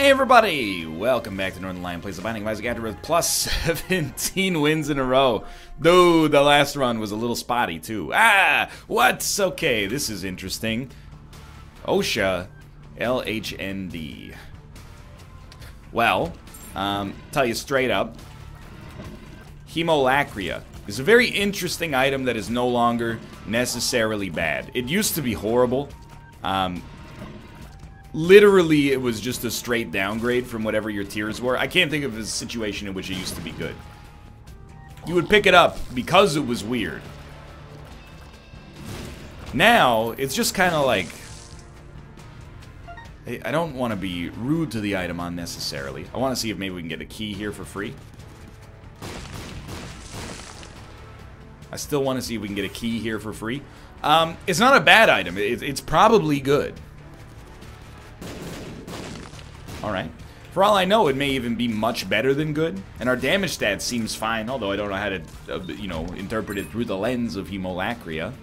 Hey everybody! Welcome back to Northernlion plays the Binding of Isaac Afterbirth plus 17 wins in a row. Though the last run was a little spotty too. What's okay? This is interesting. OSHA LHND. Well, tell you straight up, Hemolacria is a very interesting item that is no longer necessarily bad. It used to be horrible. Literally, it was just a straight downgrade from whatever your tiers were. I can't think of a situation in which it used to be good. You would pick it up because it was weird. Now, it's just kind of like... I don't want to be rude to the item unnecessarily. I want to see if maybe we can get a key here for free. I still want to see if we can get a key here for free. It's not a bad item. It's probably good. Alright. For all I know, it may even be much better than good. And our damage stat seems fine, although I don't know how to, interpret it through the lens of Hemolacria.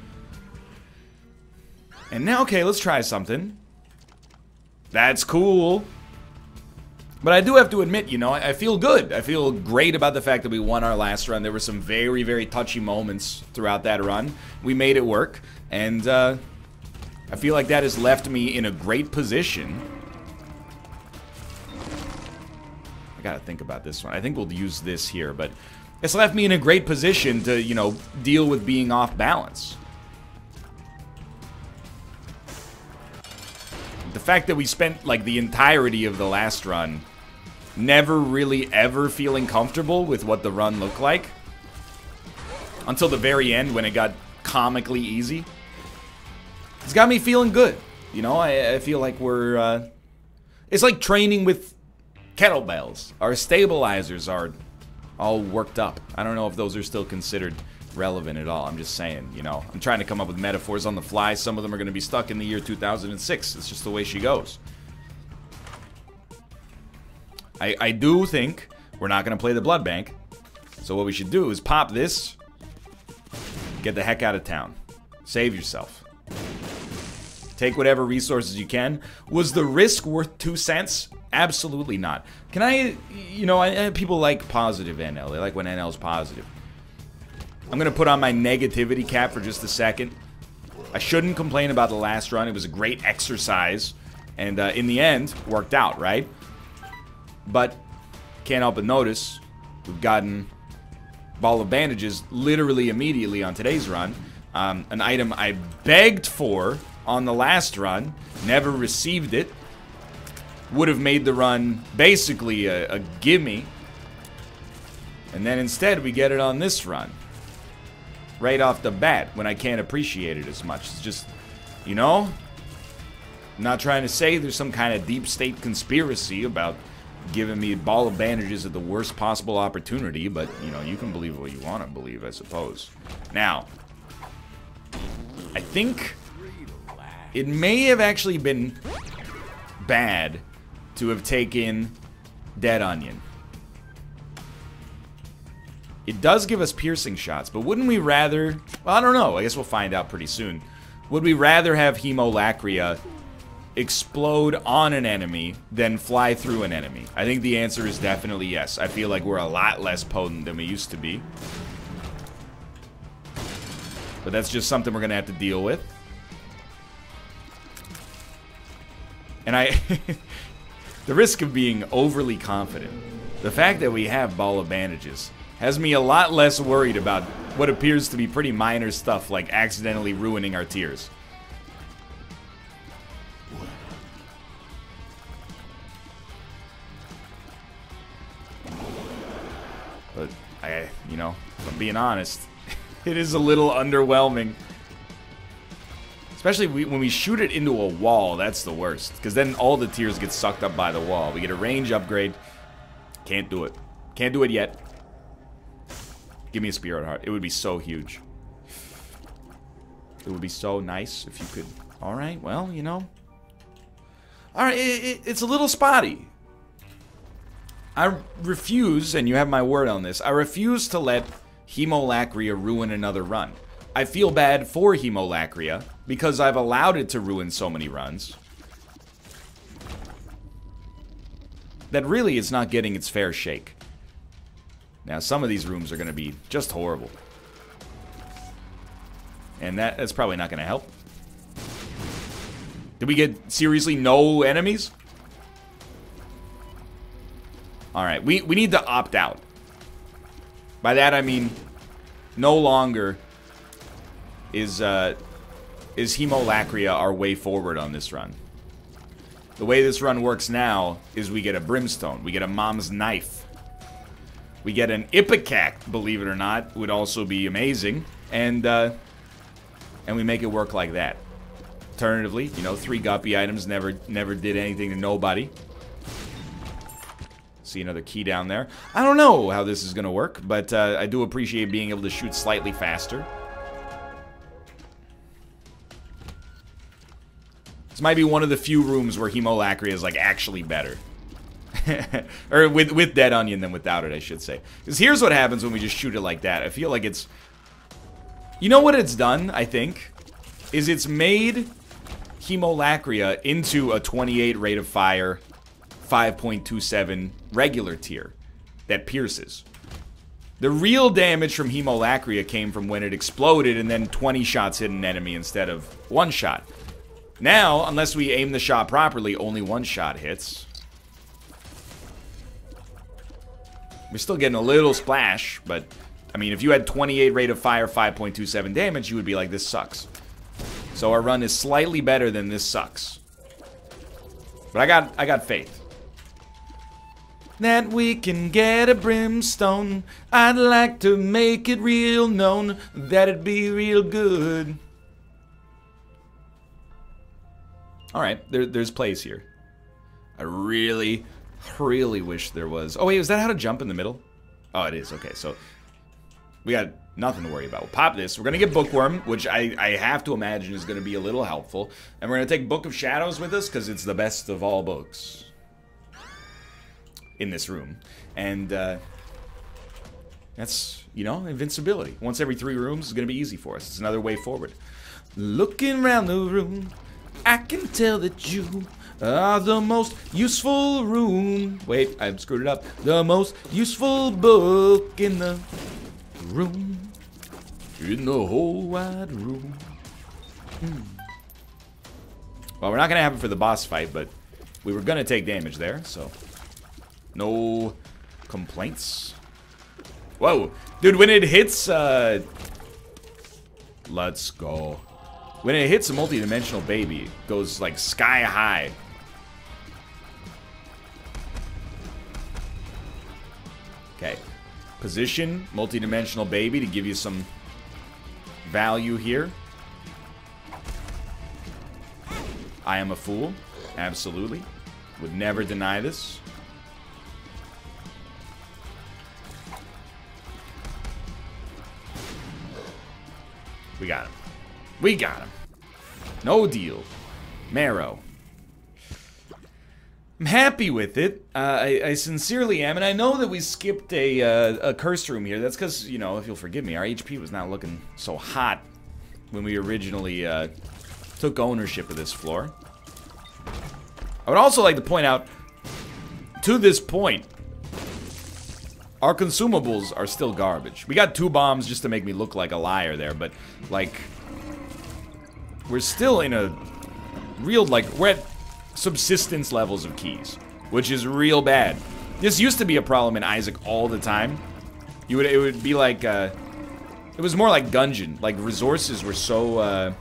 And now, okay, let's try something. That's cool. But I do have to admit, I feel good. I feel great about the fact that we won our last run. There were some very, very touchy moments throughout that run. We made it work. And, I feel like that has left me in a great position. I gotta think about this one. I think we'll use this here, but it's left me in a great position to, deal with being off balance. The fact that we spent, like, the entirety of the last run never really ever feeling comfortable with what the run looked like until the very end when it got comically easy. It's got me feeling good. I feel like we're, it's like training with kettlebells. Our stabilizers are all worked up. I don't know if those are still considered relevant at all. I'm just saying, I'm trying to come up with metaphors on the fly. Some of them are going to be stuck in the year 2006. It's just the way she goes. I do think we're not going to play the blood bank. So what we should do is pop this, get the heck out of town. Save yourself. Take whatever resources you can. Was the risk worth 2 cents? Absolutely not. Can I people like positive NL. They like when NL's positive. I'm going to put on my negativity cap for just a second. I shouldn't complain about the last run. It was a great exercise. And in the end, worked out, right? But can't help but notice we've gotten Ball of Bandages literally immediately on today's run. An item I begged for on the last run. Never received it. Would have made the run basically a gimme. And then instead we get it on this run. Right off the bat when I can't appreciate it as much. It's just, I'm not trying to say there's some kind of deep state conspiracy about giving me Ball of Bandages at the worst possible opportunity. But, you can believe what you want to believe, I suppose. Now, I think it may have actually been bad to have taken Dead Onion. It does give us piercing shots, but wouldn't we rather... Well, I don't know. I guess we'll find out pretty soon. Would we rather have Hemolacria explode on an enemy than fly through an enemy? I think the answer is definitely yes. I feel like we're a lot less potent than we used to be. But that's just something we're going to have to deal with. And the risk of being overly confident. The fact that we have Ball of Bandages has me a lot less worried about what appears to be pretty minor stuff like accidentally ruining our tiers. But if I'm being honest, it is a little underwhelming. Especially when we shoot it into a wall, that's the worst. Because then all the tiers get sucked up by the wall. We get a range upgrade. Can't do it. Can't do it yet. Give me a Spirit Heart. It would be so huge. It would be so nice if you could... Alright, well, Alright, it's a little spotty. I refuse, and you have my word on this, I refuse to let Hemolacria ruin another run. I feel bad for Hemolacria because I've allowed it to ruin so many runs. that really is not getting its fair shake. Now, some of these rooms are going to be just horrible. And that's probably not going to help. Did we get seriously no enemies? Alright, we need to opt out. By that I mean, no longer is Hemolacria our way forward on this run. The way this run works now is we get a Brimstone, we get a Mom's Knife, we get an Ipecac, believe it or not, would also be amazing, and we make it work like that. Alternatively, you know, 3 guppy items never did anything to nobody. See another key down there. I don't know how this is going to work, but I do appreciate being able to shoot slightly faster. This might be one of the few rooms where Hemolacria is, like, actually better. Or with Dead Onion than without it, I should say. Because here's what happens when we just shoot it like that. I feel like it's... You know what it's done, I think? Is it's made Hemolacria into a 28 rate of fire, 5.27 regular tier that pierces. The real damage from Hemolacria came from when it exploded and then 20 shots hit an enemy instead of 1 shot. Now, unless we aim the shot properly, only 1 shot hits. We're still getting a little splash, but I mean, if you had 28 rate of fire, 5.27 damage, you would be like, this sucks. So our run is slightly better than this sucks. But I got faith. That we can get a Brimstone. I'd like to make it real known that it'd be real good. Alright, there's plays here. I really wish there was. Oh wait, is that how to jump in the middle? Oh, it is. Okay, so we got nothing to worry about. We'll pop this. We're going to get Bookworm, which I have to imagine is going to be a little helpful. And we're going to take Book of Shadows with us because it's the best of all books in this room. And that's, you know, invincibility. Once every 3 rooms is going to be easy for us. It's another way forward. Looking around the room, I can tell that you are the most useful room. Wait, I screwed it up. The most useful book in the room. In the whole wide room. Well, we're not going to have it for the boss fight, but we were going to take damage there, so no complaints. Whoa. Dude, when it hits, let's go. When it hits a multi-dimensional baby, it goes, like, sky high. Okay. Position, multi-dimensional baby to give you some value here. I am a fool. Absolutely. Would never deny this. We got him. We got him. No deal. Marrow. I'm happy with it. I sincerely am, and I know that we skipped a curse room here. That's because, you know, if you'll forgive me, our HP was not looking so hot when we originally took ownership of this floor. I would also like to point out, to this point, our consumables are still garbage. We got 2 bombs just to make me look like a liar there, but, like, we're still in a real, like, we're at subsistence levels of keys, which is real bad. This used to be a problem in Isaac all the time. It would be like, it was more like Gungeon. Like, resources were so,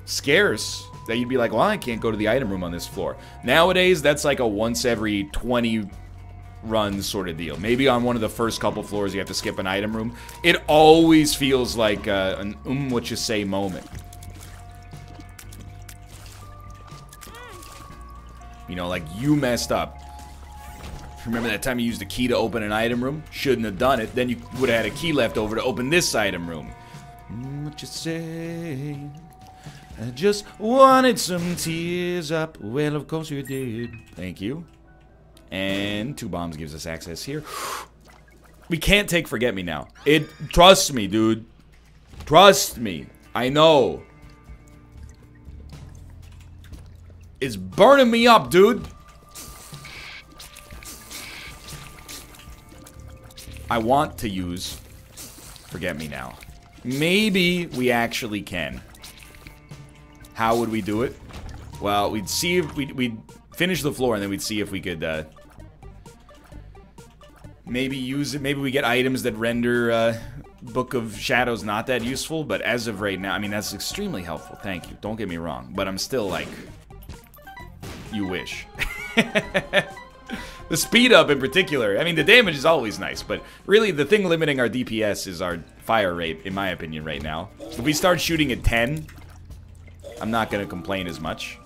scarce that you'd be like, well, I can't go to the item room on this floor. Nowadays, that's like a once every 20 runs sort of deal. Maybe on one of the first couple floors you have to skip an item room. It always feels like an what you say moment. You know, like, you messed up. Remember that time you used a key to open an item room? Shouldn't have done it. Then you would have had a key left over to open this item room. What you say? I just wanted some tears up. Well, of course you did. Thank you. And 2 bombs gives us access here. We can't take Forget Me now. Trust me, dude. Trust me. I know. It's burning me up, dude. I want to use Forget Me Now. Maybe we actually can. How would we do it? Well, we'd see if we'd finish the floor and then we'd see if we could maybe use it. Maybe we get items that render Book of Shadows not that useful, but as of right now, I mean, that's extremely helpful. Thank you. Don't get me wrong, but I'm still like, you wish. The speed up in particular, I mean, the damage is always nice, but really the thing limiting our DPS is our fire rate, in my opinion, right now. If we start shooting at 10, I'm not going to complain as much.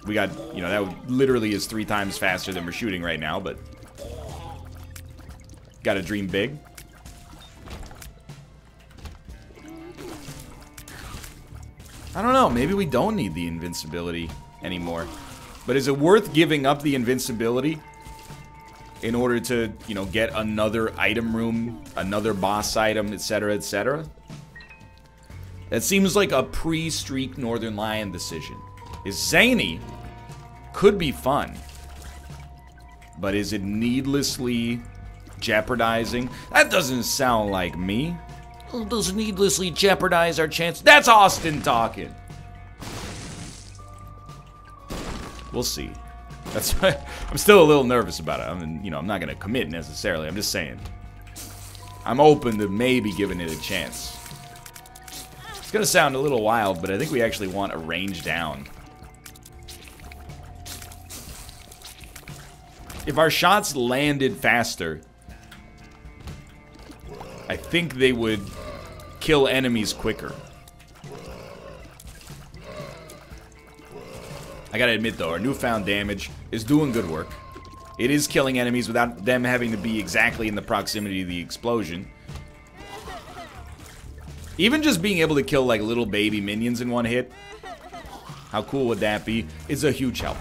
We got, you know, that literally is 3 times faster than we're shooting right now, but gotta dream big. I don't know, maybe we don't need the invincibility anymore. But is it worth giving up the invincibility in order to, you know, get another item room, another boss item, etc., etc.? That seems like a pre-streak Northernlion decision. Is zany, could be fun, but is it needlessly jeopardizing? That doesn't sound like me. It does needlessly jeopardize our chance. That's Austin talking. We'll see. That's why I'm still a little nervous about it. I mean, you know, I'm not gonna commit necessarily. I'm just saying. I'm open to maybe giving it a chance. It's gonna sound a little wild, but I think we actually want a range down. If our shots landed faster, I think they would kill enemies quicker. I gotta admit though, our newfound damage is doing good work. It is killing enemies without them having to be exactly in the proximity of the explosion. Even just being able to kill like little baby minions in one hit, how cool would that be, is a huge help.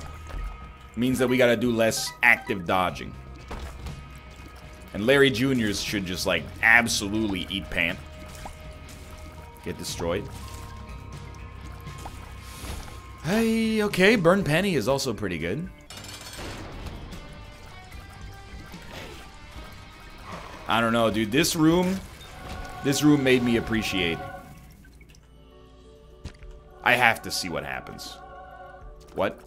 It means that we gotta do less active dodging. And Larry Jr.'s should just like absolutely eat pant. Get destroyed. Hey, okay, Burn Penny is also pretty good. I don't know, dude. This room made me appreciate. I have to see what happens. What?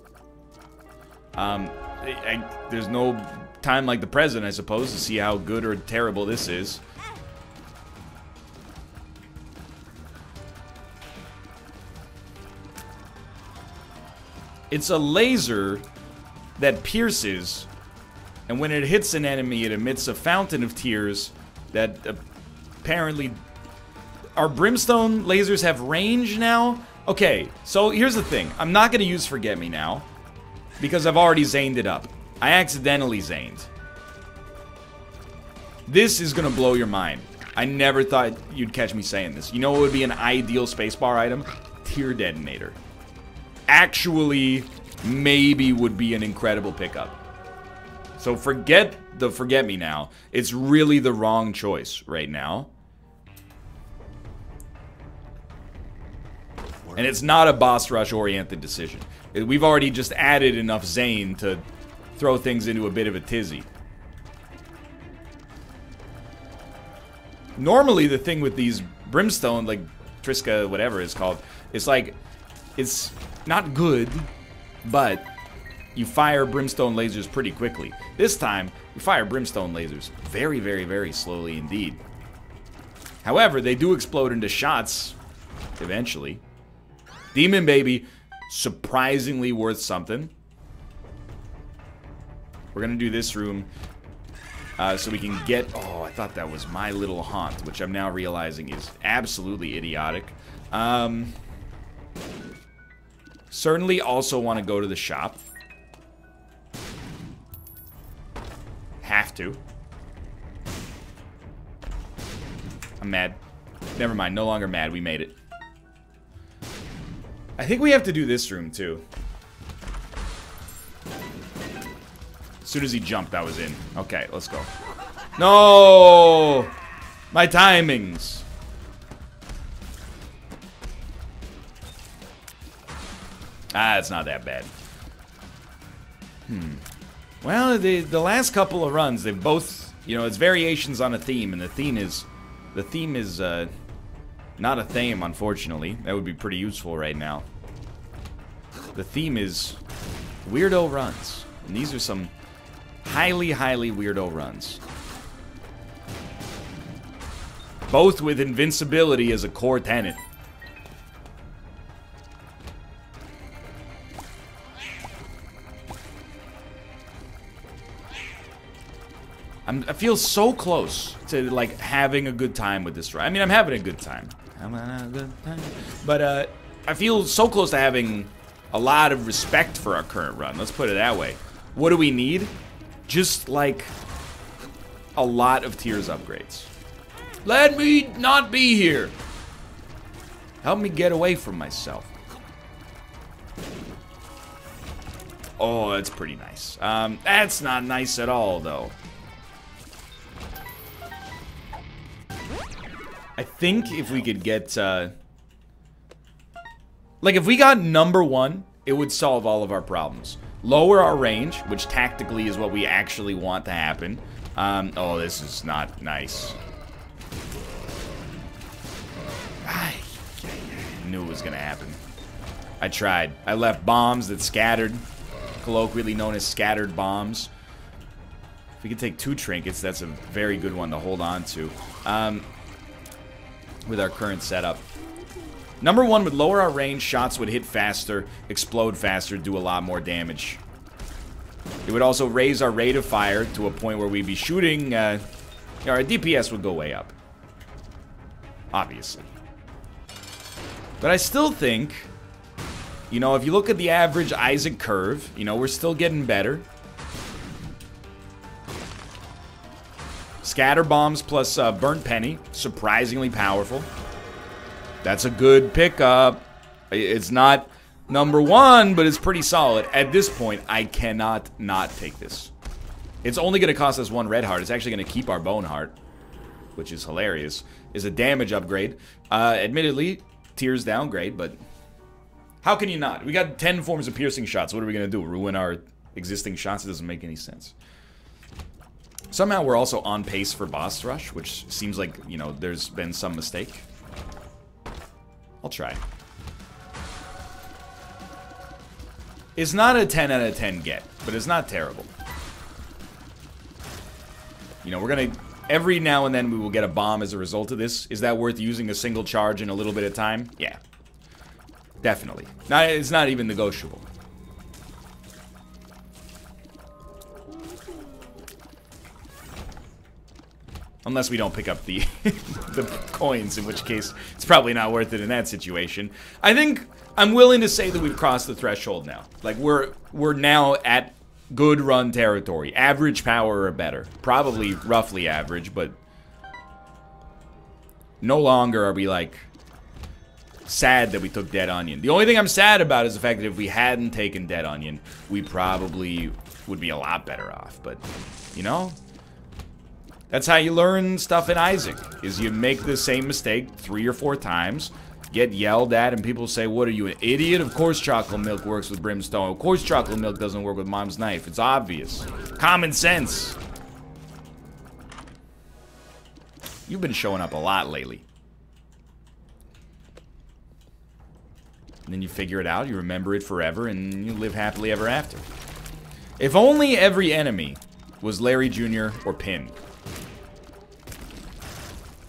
There's no time like the present, I suppose, to see how good or terrible this is. It's a laser that pierces, and when it hits an enemy, it emits a fountain of tears that apparently... Our brimstone lasers have range now? Okay, so here's the thing. I'm not going to use Forget Me Now, because I've already zaned it up. I accidentally zaned. This is going to blow your mind. I never thought you'd catch me saying this. You know what would be an ideal spacebar item? Tear Detonator. Actually, maybe would be an incredible pickup. So forget the Forget Me Now. It's really the wrong choice right now. And it's not a boss rush oriented decision. We've already just added enough Zane to throw things into a bit of a tizzy. Normally the thing with these brimstone, like Triska, whatever it's called, it's like, it's not good, but you fire brimstone lasers pretty quickly. This time, we fire brimstone lasers very, very, very slowly indeed. However, they do explode into shots eventually. Demon Baby, surprisingly worth something. We're gonna do this room so we can get... Oh, I thought that was my little haunt, which I'm now realizing is absolutely idiotic. Certainly also want to go to the shop. Have to. I'm mad. Never mind, no longer mad, we made it. I think we have to do this room too. As soon as he jumped, I was in. Okay, let's go. No! My timings. Ah, it's not that bad. Well, the last couple of runs, they've both You know, it's variations on a theme, and the theme is not a theme, unfortunately. That would be pretty useful right now. The theme is weirdo runs, and these are some highly, highly weirdo runs. Both with invincibility as a core tenet. I feel so close to, like, having a good time with this run. I mean, I'm having a good time. But, I feel so close to having a lot of respect for our current run. Let's put it that way. What do we need? Just, like, a lot of tiers upgrades. Let me not be here. Help me get away from myself. Oh, that's pretty nice. That's not nice at all, though. I think if we could get, like, if we got #1, it would solve all of our problems. Lower our range, which tactically is what we actually want to happen. Oh, this is not nice. I knew it was gonna happen. I tried. I left bombs that scattered, colloquially known as scattered bombs. If we could take 2 trinkets, that's a very good one to hold on to. With our current setup. #1 would lower our range, shots would hit faster, explode faster, do a lot more damage. It would also raise our rate of fire to a point where we'd be shooting, our DPS would go way up. Obviously. But I still think, you know, if you look at the average Isaac curve, you know, we're still getting better. Scatter bombs plus burnt penny, surprisingly powerful. That's a good pickup. It's not #1, but it's pretty solid. At this point, I cannot not take this. It's only going to cost us 1 red heart. It's actually going to keep our bone heart, which is hilarious. Is a damage upgrade. Admittedly, tears downgrade, but how can you not? We got 10 forms of piercing shots. What are we going to do? Ruin our existing shots? It doesn't make any sense. Somehow we're also on pace for boss rush, which seems like, you know, there's been some mistake. I'll try. It's not a 10 out of 10 get, but it's not terrible. You know, we're gonna... Every now and then we will get a bomb as a result of this. Is that worth using a single charge in a little bit of time? Yeah. Definitely. It's not even negotiable. Unless we don't pick up the the coins, in which case it's probably not worth it in that situation. I think I'm willing to say that we've crossed the threshold now. Like, we're now at good run territory. Average power or better. Probably roughly average, but no longer are we, like, sad that we took Dead Onion. The only thing I'm sad about is the fact that if we hadn't taken Dead Onion, we probably would be a lot better off. But, you know... That's how you learn stuff in Isaac, is you make the same mistake 3 or 4 times, get yelled at, and people say, what are you, an idiot? Of course chocolate milk works with brimstone. Of course chocolate milk doesn't work with mom's knife. It's obvious. Common sense. You've been showing up a lot lately. And then you figure it out, you remember it forever, and you live happily ever after. If only every enemy was Larry Jr. or Pin.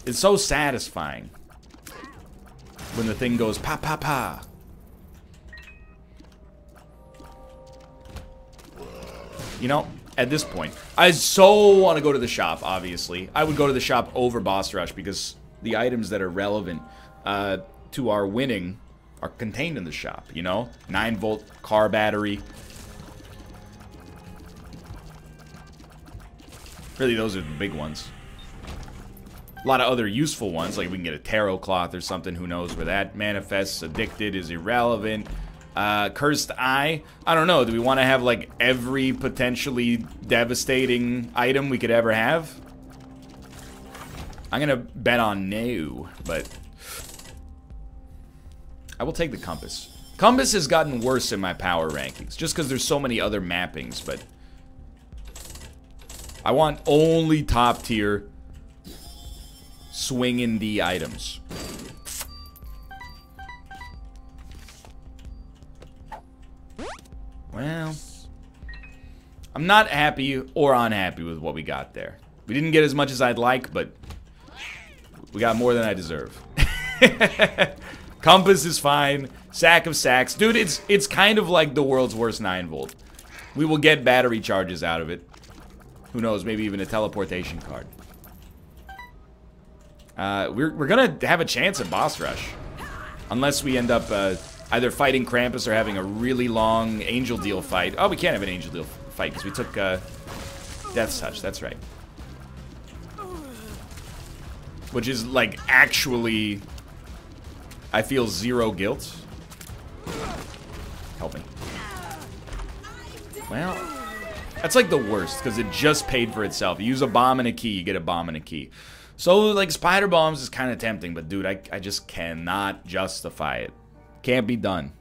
It's so satisfying when the thing goes pa pa pa. You know, at this point, I so want to go to the shop, obviously. I would go to the shop over boss rush because the items that are relevant to our winning are contained in the shop, you know? 9-volt car battery. Really, those are the big ones. A lot of other useful ones, like we can get a tarot cloth or something, who knows where that manifests. Addicted is irrelevant. Cursed Eye, I don't know, do we want to have like every potentially devastating item we could ever have? I'm gonna bet on no, but I will take the Compass. Compass has gotten worse in my power rankings, just because there's so many other mappings, but I want only top tier swinging D items. Well, I'm not happy or unhappy with what we got there. We didn't get as much as I'd like, but we got more than I deserve. Compass is fine. Sack of sacks. Dude, it's kind of like the world's worst 9-volt. We will get battery charges out of it. Who knows, maybe even a teleportation card. We're gonna have a chance at boss rush. Unless we end up either fighting Krampus or having a really long Angel Deal fight. Oh, we can't have an Angel Deal fight because we took Death's Touch, that's right. Which is, like, actually, I feel zero guilt. Help me. Well, that's like the worst, because it just paid for itself. You use a bomb and a key, you get a bomb and a key. So, like, spider bombs is kind of tempting, but dude, I just cannot justify it. Can't be done.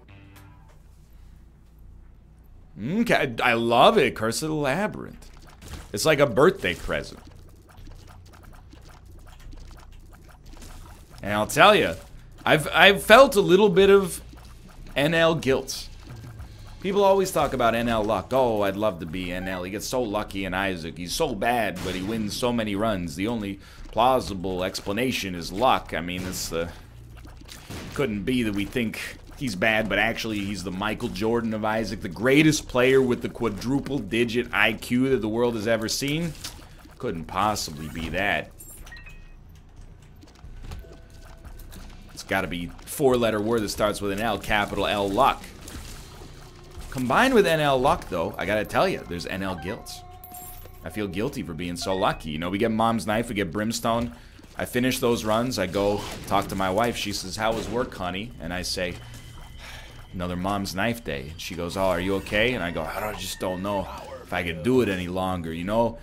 Okay, I love it. Curse of the Labyrinth. It's like a birthday present. And I'll tell you, I've felt a little bit of NL guilt. People always talk about NL luck. Oh, I'd love to be NL. He gets so lucky in Isaac. He's so bad, but he wins so many runs. The only plausible explanation is luck. I mean, it's couldn't be that we think he's bad, but actually he's the Michael Jordan of Isaac, the greatest player with the quadruple-digit IQ that the world has ever seen. Couldn't possibly be that. It's got to be four-letter word that starts with an L, capital L, luck. Combined with NL luck, though, I gotta tell you, there's NL guilt. I feel guilty for being so lucky. You know, we get Mom's Knife, we get Brimstone. I finish those runs, I go talk to my wife. She says, how was work, honey? And I say, another Mom's Knife day. And she goes, oh, are you okay? And I go, I just don't know if I could do it any longer, you know?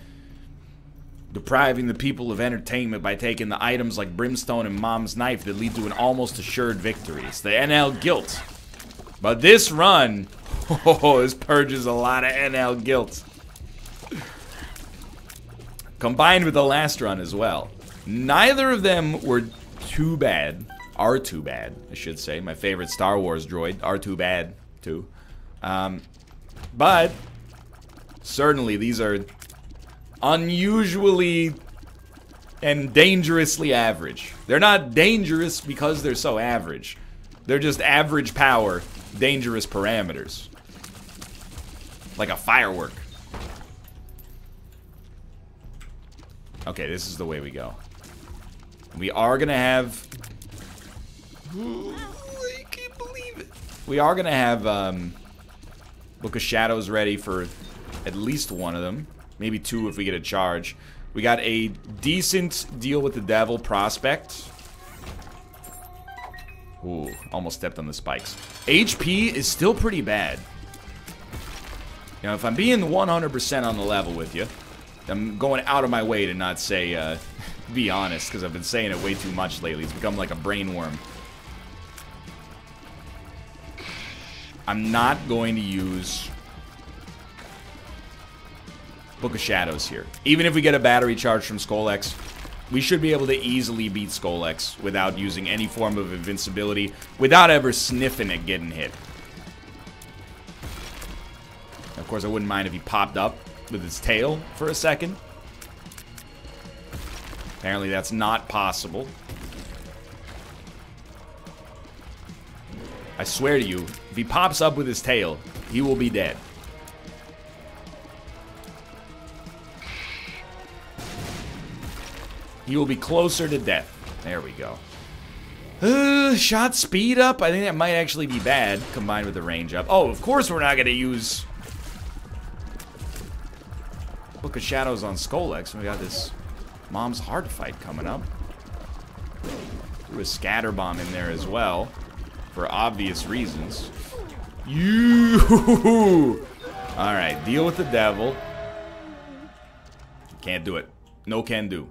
Depriving the people of entertainment by taking the items like Brimstone and Mom's Knife that lead to an almost assured victory. It's the NL guilt. But this run, oh, this purges a lot of NL guilt. Combined with the last run as well. Neither of them were too bad. Are too bad, I should say. My favorite Star Wars droid. Are too bad, too. But certainly these are unusually and dangerously average. They're not dangerous because they're so average. They're just average power, dangerous parameters. Like a firework. Okay, this is the way we go. We are gonna have... I can't believe it. We are gonna have Book of Shadows ready for at least one of them. Maybe two if we get a charge. We got a decent Deal with the Devil prospect. Ooh, almost stepped on the spikes. HP is still pretty bad. You know, if I'm being 100% on the level with you, I'm going out of my way to not say, be honest, because I've been saying it way too much lately. It's become like a brain worm. I'm not going to use Book of Shadows here. Even if we get a battery charge from Skolex, we should be able to easily beat Skolex without using any form of invincibility, without ever sniffing at getting hit. Of course, I wouldn't mind if he popped up with his tail for a second. Apparently that's not possible. I swear to you, if he pops up with his tail, he will be dead. He will be closer to death. There we go. Shot speed up? I think that might actually be bad, combined with the range up. Oh, of course we're not going to use Book of Shadows on Skolex. We got this Mom's Heart fight coming up. Threw a scatter bomb in there as well, for obvious reasons. Alright, Deal with the Devil. Can't do it. No can do.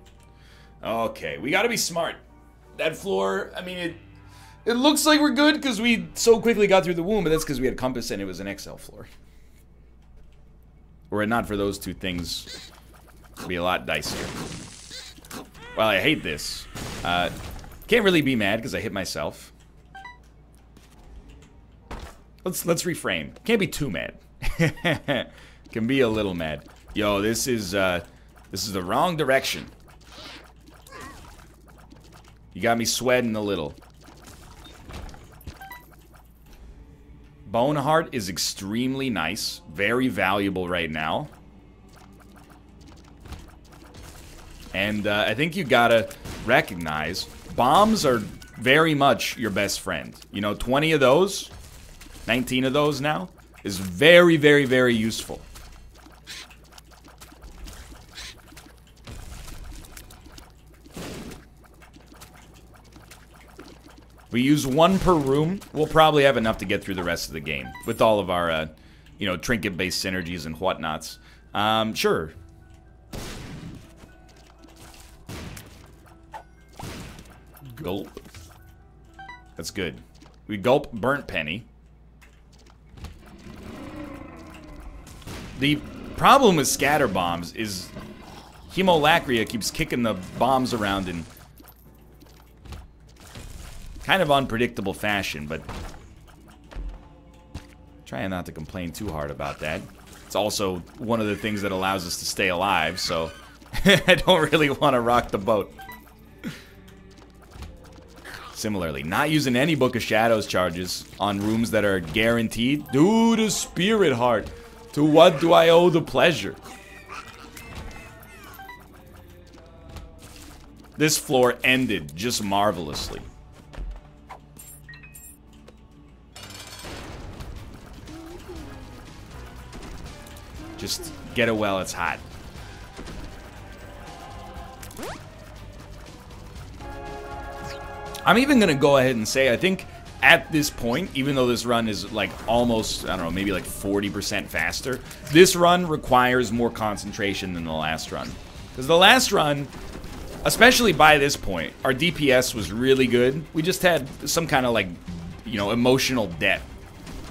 Okay, we gotta be smart. That floor, I mean, it looks like we're good because we so quickly got through the womb, but that's because we had Compass and it was an XL floor. Were it not for those two things, It'll be a lot dicier. Well, I hate this. Can't really be mad because I hit myself. Let's reframe. Can't be too mad. Can be a little mad. Yo, this is the wrong direction. You got me sweating a little. Boneheart is extremely nice. Very valuable right now. And I think you gotta recognize bombs are very much your best friend. You know, 20 of those, 19 of those now, is very, very, very useful. We use one per room. We'll probably have enough to get through the rest of the game with all of our, you know, trinket-based synergies and whatnots. Sure. Gulp. That's good. We gulp burnt penny. The problem with scatter bombs is Hemolacria keeps kicking the bombs around in kind of unpredictable fashion, but trying not to complain too hard about that. It's also one of the things that allows us to stay alive, so I don't really want to rock the boat. Similarly, not using any Book of Shadows charges on rooms that are guaranteed. Due to Spirit Heart, to what do I owe the pleasure? This floor ended just marvelously. Just get it while it's hot. I'm even gonna go ahead and say, I think at this point, even though this run is like almost, I don't know, maybe like 40% faster, this run requires more concentration than the last run. Because the last run, especially by this point, our DPS was really good. We just had some kind of like, you know, emotional debt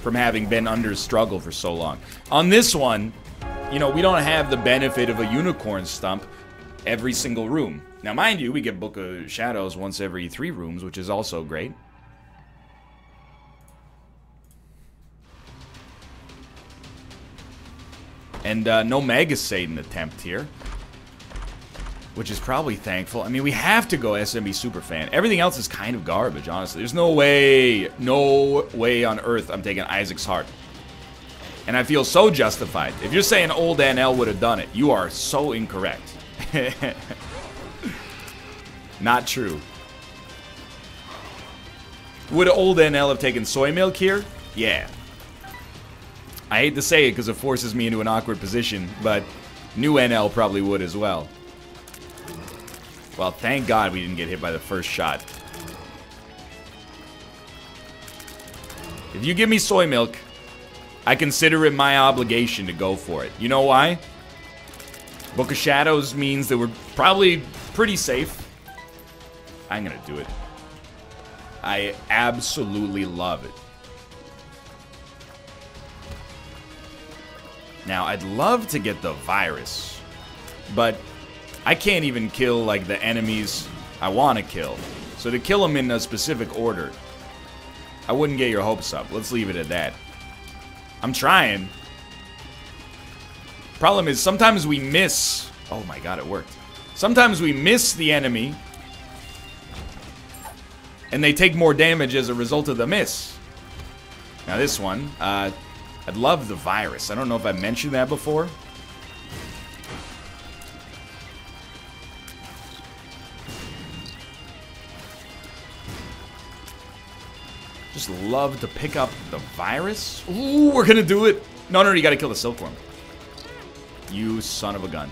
from having been under struggle for so long. On this one, you know, we don't have the benefit of a unicorn stump every single room. Now, mind you, we get Book of Shadows once every 3 rooms, which is also great. And no Mega Satan attempt here, which is probably thankful. I mean, we have to go SMB Superfan. Everything else is kind of garbage, honestly. There's no way on earth I'm taking Isaac's Heart. And I feel so justified. If you're saying old NL would have done it, you are so incorrect. Not true. Would old NL have taken soy milk here? Yeah. I hate to say it because it forces me into an awkward position, but new NL probably would as well. Well, thank God we didn't get hit by the first shot. If you give me soy milk, I consider it my obligation to go for it. You know why? Book of Shadows means that we're probably pretty safe. I'm gonna do it. I absolutely love it. Now, I'd love to get the virus, but I can't even kill, like, the enemies I want to kill. So to kill them in a specific order, I wouldn't get your hopes up. Let's leave it at that. I'm trying. Problem is, sometimes we miss. Oh my god, it worked. Sometimes we miss the enemy, and they take more damage as a result of the miss. Now this one, I'd love the virus. I don't know if I mentioned that before. Just love to pick up the virus. Ooh, we're gonna do it. No, you gotta kill the silkworm. You son of a gun.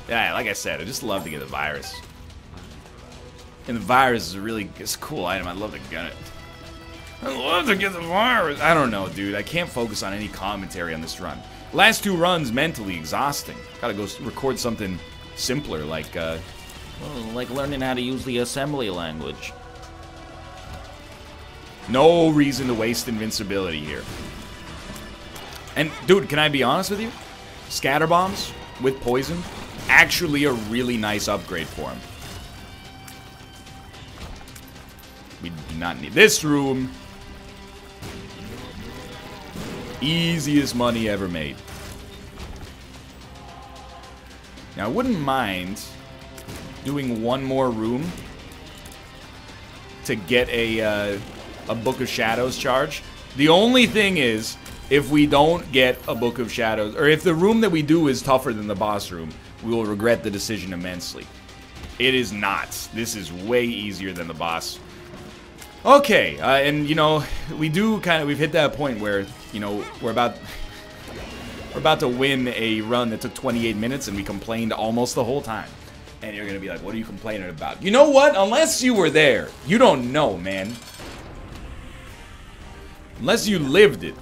Yeah, like I said, I just love to get the virus. And the virus is it's a cool item. I'd love to get it. I'd love to get the virus. I don't know, dude. I can't focus on any commentary on this run. Last 2 runs, mentally exhausting. Gotta go record something simpler, like learning how to use the assembly language. No reason to waste invincibility here. And, dude, can I be honest with you? Scatter bombs, with poison, actually a really nice upgrade for him. We do not need this room. Easiest money ever made. Now, I wouldn't mind doing one more room to get a Book of Shadows charge. The only thing is, if we don't get a Book of Shadows, or if the room that we do is tougher than the boss room, we will regret the decision immensely. It is not. This is way easier than the boss. Okay, and you know, we've hit that point where, you know, we're about to win a run that took 28 minutes and we complained almost the whole time. And you're gonna be like, what are you complaining about? You know what? Unless you were there, you don't know, man. Unless you lived it.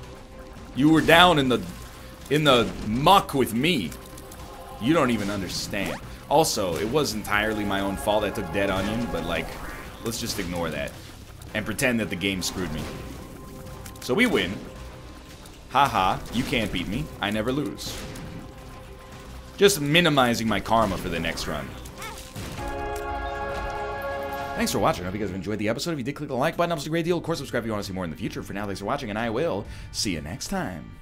You were down in the muck with me. You don't even understand. Also, it was entirely my own fault I took Dead Onion, but like, let's just ignore that. And pretend that the game screwed me. So we win. Haha, you can't beat me. I never lose. Just minimizing my karma for the next run. Thanks for watching. I hope you guys have enjoyed the episode. If you did, click the like button. It helps a great deal. Of course, subscribe if you want to see more in the future. For now, thanks for watching, and I will see you next time.